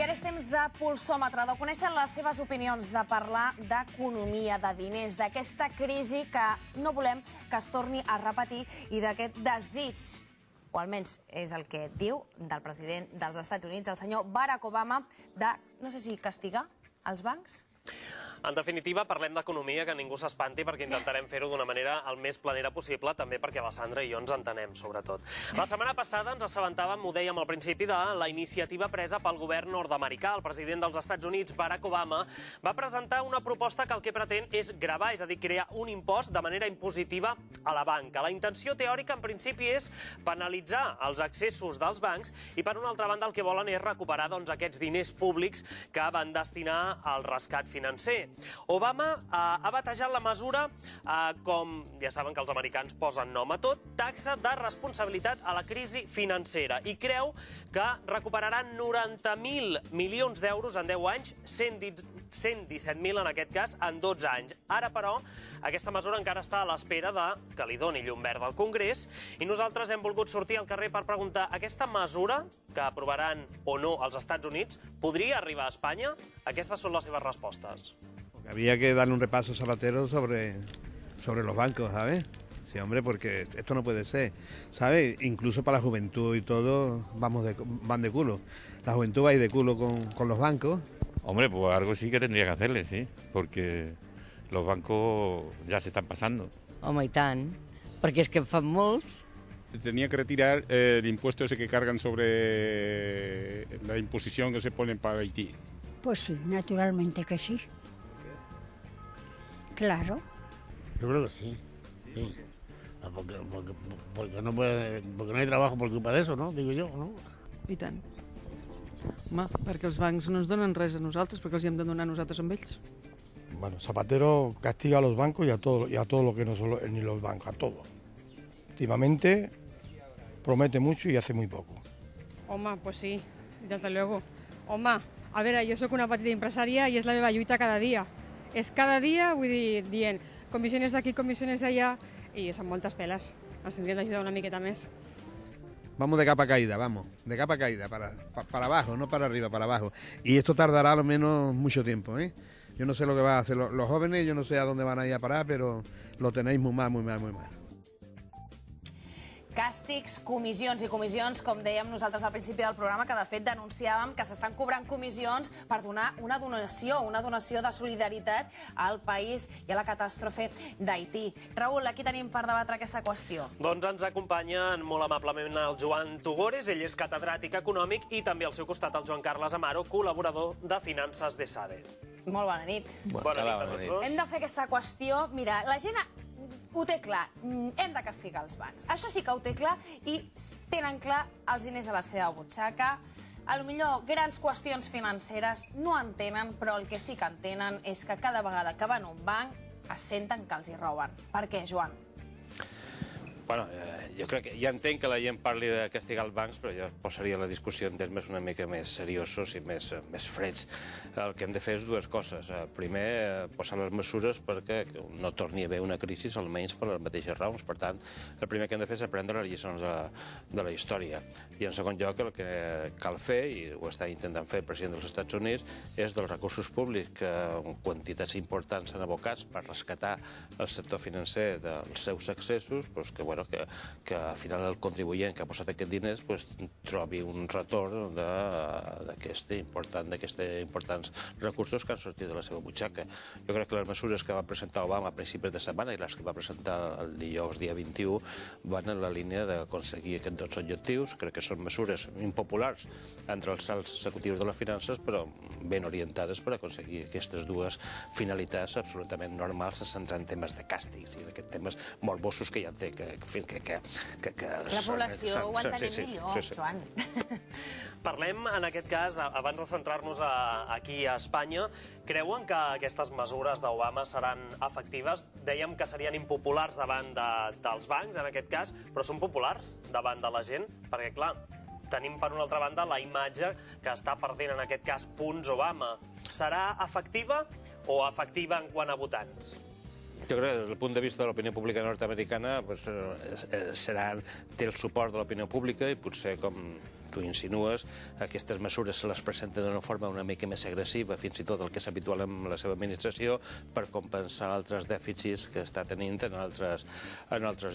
ara és temps de pulsòmetre, de conèixer les seves opinions, de parlar d'economia, de diners, d'aquesta crisi que no volem que es torni a repetir i d'aquest desig, o almenys és el que diu, del president dels Estats Units, el senyor Barack Obama, de, no sé si castigar els bancs? En definitiva, parlem d'economia, que ningú s'espanti, perquè intentarem fer-ho d'una manera el més planera possible, també perquè la Sandra i jo ens entenem, sobretot. La setmana passada ens assabentàvem, ho dèiem al principi, de la iniciativa presa pel govern nord-americà. El president dels Estats Units, Barack Obama, va presentar una proposta que el que pretén és gravar, és a dir, crear un impost de manera impositiva a la banca. La intenció teòrica, en principi, és penalitzar els excessos dels bancs i, per una altra banda, el que volen és recuperar aquests diners públics que van destinar al rescat financer. Obama ha batejat la mesura com, ja saben que els americans posen nom a tot, taxa de responsabilitat a la crisi financera, i creu que recuperaran 90.000 milions d'euros en 10 anys, 117.000 en aquest cas en 12 anys. Ara, però, aquesta mesura encara està a l'espera que li doni llum verda al Congrés, i nosaltres hem volgut sortir al carrer per preguntar: aquesta mesura, que aprovaran o no als Estats Units, podria arribar a Espanya? Aquestes són les seves respostes. Había que darle un repaso Zapatero sobre los bancos, ¿sabes? Sí, hombre, porque esto no puede ser, ¿sabes? Incluso para la juventud y todo van de culo. La juventud va a ir de culo con los bancos. Hombre, pues algo sí que tendría que hacerle, sí, porque los bancos ya se están pasando. Home, i tant, perquè és que en fan molts. Tenía que retirar el impuesto ese que cargan sobre la imposición que se ponen para Haití. Pues sí, naturalmente que sí. Claro. Yo creo que sí. Sí. Porque no hay trabajo por culpa de eso, ¿no? Digo yo, ¿no? I tant. Home, perquè els bancs no ens donen res a nosaltres, perquè els hi hem de donar nosaltres amb ells. Bueno, Zapatero castiga a los bancos y a todo lo que no son ni los bancos, a todo. Últimamente promete mucho y hace muy poco. Home, pues sí, desde luego. Home, a veure, jo sóc una petita empresària i és la meva lluita cada dia. És cada dia, vull dir, dient comissiones d'aquí, comissiones d'allà, i són moltes peles. Ens tindrien d'ajudar una miqueta més. Vamos de capa caída, vamos, de capa caída, para abajo, no para arriba, para abajo. Y esto tardará al menos mucho tiempo, ¿eh? Yo no sé lo que van a hacer los jóvenes, yo no sé a dónde van a ir a parar, pero lo tenéis muy mal, muy mal, muy mal. Càstigs, comissions i comissions, com dèiem nosaltres al principi del programa, que de fet denunciàvem que s'estan cobrant comissions per donar una donació de solidaritat al país i a la catàstrofe d'Haití. Raül, aquí tenim per debatre aquesta qüestió. Doncs ens acompanyen molt amablement el Joan Tugores, ell és catedràtic econòmic, i també al seu costat el Joan Carles Amaro, col·laborador de Finances de SADE. Molt bona nit. Bona nit a tots dos. Hem de fer aquesta qüestió. Mira, la gent ho té clar, hem de castigar els bancs. Això sí que ho té clar i tenen clar els diners a la seva butxaca. A lo millor grans qüestions financeres no en tenen, però el que sí que en tenen és que cada vegada que van a un banc es senten que els hi roben. Per què, Joan? Bueno, jo crec que ja entenc que la gent parli de castigar els bancs, però jo posaria la discussió en termes una mica més seriosos i més freds. El que hem de fer és dues coses. Primer, posar les mesures perquè no torni a haver una crisi, almenys per les mateixes raons. Per tant, el primer que hem de fer és aprendre les lliçons de la història. I en segon lloc, el que cal fer, i ho està intentant fer el president dels Estats Units, és dels recursos públics que quantitats importants han abocats per rescatar el sector financer dels seus excessos, que al final el contribuent que ha posat aquests diners trobi un retorn d'aquests importants recursos que han sortit de la seva butxaca. Jo crec que les mesures que va presentar Obama a principis de setmana i les que va presentar el dijous dia 21 van en la línia d'aconseguir aquests dos objectius. Crec que són mesures impopulars entre els alts executius de les finances, però ben orientades per aconseguir aquestes dues finalitats absolutament normals, centrant en temes de càstigs i d'aquests temes morbosos que ja té la població ho entenem millor, Joan. Parlem, en aquest cas, abans de centrar-nos aquí a Espanya, creuen que aquestes mesures d'Obama seran efectives? Dèiem que serien impopulars davant dels bancs, en aquest cas, però són populars davant de la gent? Perquè, clar, tenim per una altra banda la imatge que està perdent, en aquest cas, punts Obama. Serà efectiva o efectiva en quant a votants? Jo crec que des del punt de vista de l'opinió pública nord-americana té el suport de l'opinió pública i potser, com tu insinues, aquestes mesures se les presenten d'una forma una mica més agressiva, fins i tot el que és habitual en la seva administració, per compensar altres dèficits que està tenint en altres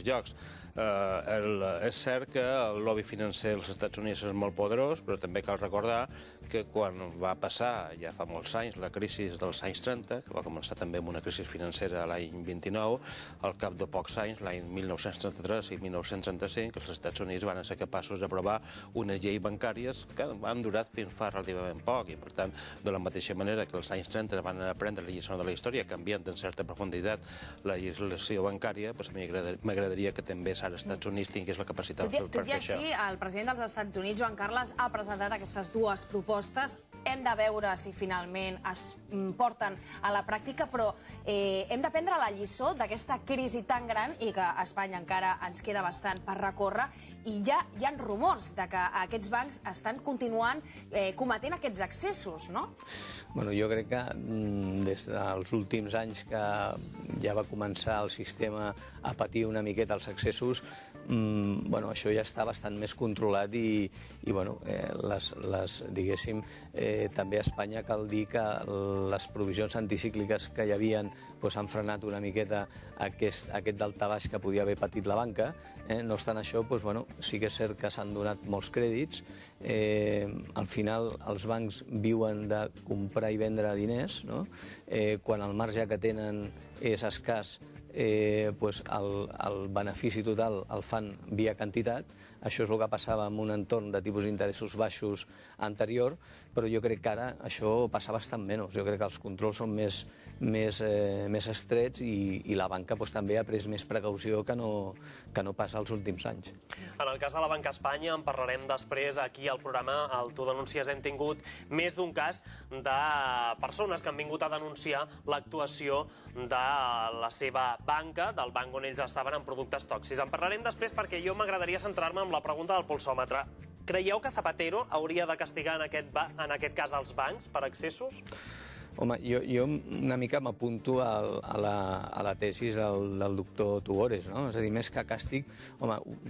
llocs. És cert que el lobby financer als Estats Units és molt poderós, però també cal recordar que quan va passar, ja fa molts anys, la crisi dels anys 30, que va començar també amb una crisi financera l'any 29, al cap de pocs anys, l'any 1933 i 1935, els Estats Units van ser capaços d'aprovar unes lleis bancàries que han durat fins fa relativament poc, i per tant, de la mateixa manera que els anys 30 van aprendre la lliçó de la història, canviant en certa profunditat la legislació bancària, doncs a mi m'agradaria que també ara als Estats Units tingués la capacitat per Tot i fer això. així, el president dels Estats Units, Joan Carles, ha presentat aquestes dues propostes. Hem de veure si finalment es porten a la pràctica, però hem de prendre la lliçó d'aquesta crisi tan gran i que a Espanya encara ens queda bastant per recórrer, i ja hi ha rumors de que aquests bancs estan continuant cometent aquests excessos, no? Bueno, jo crec que des dels últims anys que ja va començar el sistema a patir una miqueta els excessos, això ja està bastant més controlat i diguéssim, també a Espanya cal dir que les provisions anticícliques que hi havien han frenat una miqueta aquest daltabaix que podia haver patit la banca. No obstant això, sí que és cert que s'han donat molts crèdits. Al final, els bancs viuen de comprar i vendre diners. Quan el marge que tenen és escàs, el benefici total el fan via quantitat. Això és el que passava en un entorn de tipus d'interessos baixos anterior, però jo crec que ara això passa bastant menys. Jo crec que els controls són més estrets i la banca també ha pres més precaució que no passa els últims anys. En el cas de la Banca Espanya, en parlarem després aquí al programa al Tu Denuncies. Hem tingut més d'un cas de persones que han vingut a denunciar l'actuació de la seva banca, del banc on ells estaven, en productes tòxics. En parlarem després perquè jo m'agradaria centrar-me en la pregunta del pulsòmetre. Creieu que Zapatero hauria de castigar en aquest cas els bancs per excessos? Home, jo una mica m'apunto a la tesi del doctor Tugores, no? És a dir, més que càstig,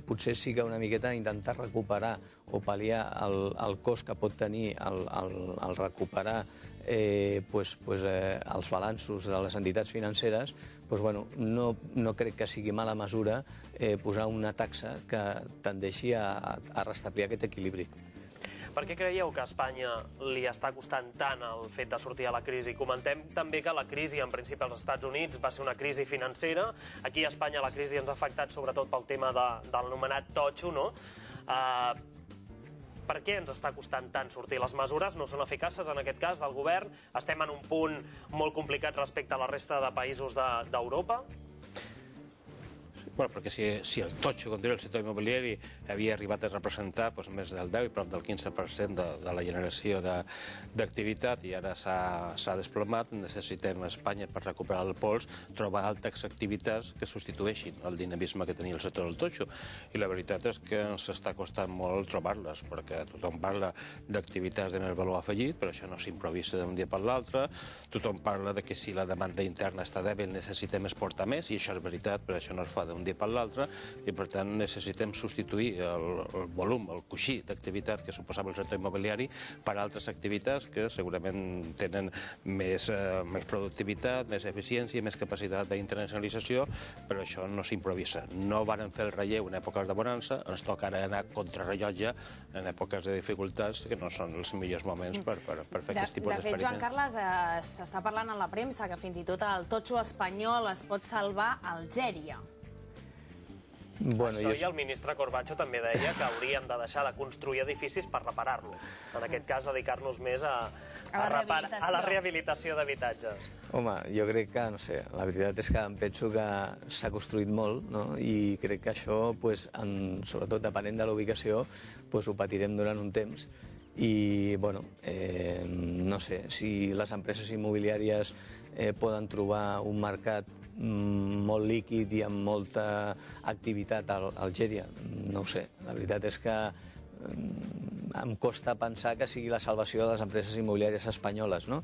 potser sí que una miqueta intentar recuperar o pal·liar el cost que pot tenir el recuperar els balanços de les entitats financeres. No crec que sigui mala mesura posar una taxa que tendeixi a restablir aquest equilibri. Per què creieu que a Espanya li està costant tant el fet de sortir a la crisi? Comentem també que la crisi, en principi, als Estats Units va ser una crisi financera. Aquí a Espanya la crisi ens ha afectat sobretot pel tema de l'anomenat totxo, no? Per què ens està costant tant sortir? Les mesures no són eficaces, en aquest cas, del govern? Estem en un punt molt complicat respecte a la resta de països d'Europa? Bueno, perquè si el totxo contra el sector immobiliari havia arribat a representar més del 10 i prop del 15% de la generació d'activitat i ara s'ha desplomat, necessitem a Espanya per recuperar el pols trobar altres activitats que substitueixin el dinamisme que tenia el sector del totxo. I la veritat és que ens està costant molt trobar-les, perquè tothom parla d'activitats de més valor afegit, però això no s'improvisa d'un dia per l'altre. Tothom parla de que si la demanda interna està dèbil necessitem exportar més, i això és veritat, però això no es fa d'un dia per l'altre, i per tant necessitem substituir el volum, el coixí d'activitat que suposava el sector immobiliari per altres activitats que segurament tenen més productivitat, més eficiència, més capacitat d'internacionalització, però això no s'improvisa. No varen fer el relleu en èpoques de bonança, ens toca ara anar contrarrellotge en èpoques de dificultats que no són els millors moments per fer aquest tipus d'experiments. De fet, Joan Carles, s'està parlant a la premsa que fins i tot el totxo espanyol es pot salvar a Algèria. Això i el ministre Corbacho també deia que hauríem de deixar de construir edificis per reparar-los. En aquest cas, dedicar-nos més a la rehabilitació d'habitatges. Home, jo crec que, no sé, la veritat és que em penso que s'ha construït molt, no? I crec que això, sobretot depenent de la ubicació, ho patirem durant un temps. I, no sé, si les empreses immobiliàries poden trobar un mercat molt líquid i amb molta activitat a Algèria, no ho sé. La veritat és que em costa pensar que sigui la salvació de les empreses immobiliàries espanyoles, no?